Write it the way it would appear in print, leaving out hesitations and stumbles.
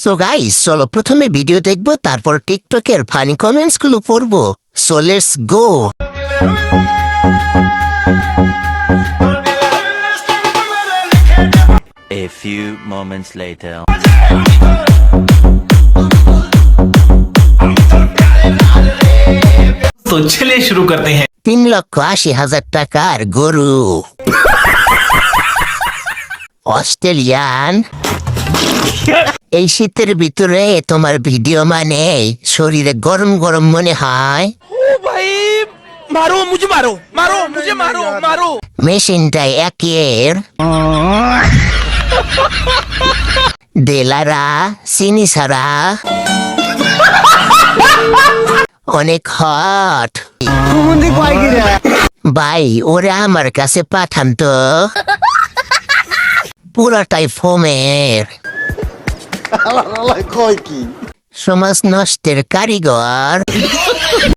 So guys, চলো প্রথমে video দেখবো, তারপর টিকটকের ফানি কমেন্টস গুলো পড়বো। So let's go. A few moments later. तो चलिए शुरू करते हैं। 3,80,000 টাকার গরু। অস্ট্রেলিয়ান। এই শীতের ভিতরে তোমার ভিডিও মানে শরীরে গরম গরম মনে হয়। मारो मुझे, मारो मारो मुझे, मारो मारो। মেশিনটা একের দেলারা চিনি ছাড়া অনেক হট। ভাই ওরা আমার কাছে পাঠান তো, পুরোটাই ফোমের। সমাজ নষ্টের কারিগর।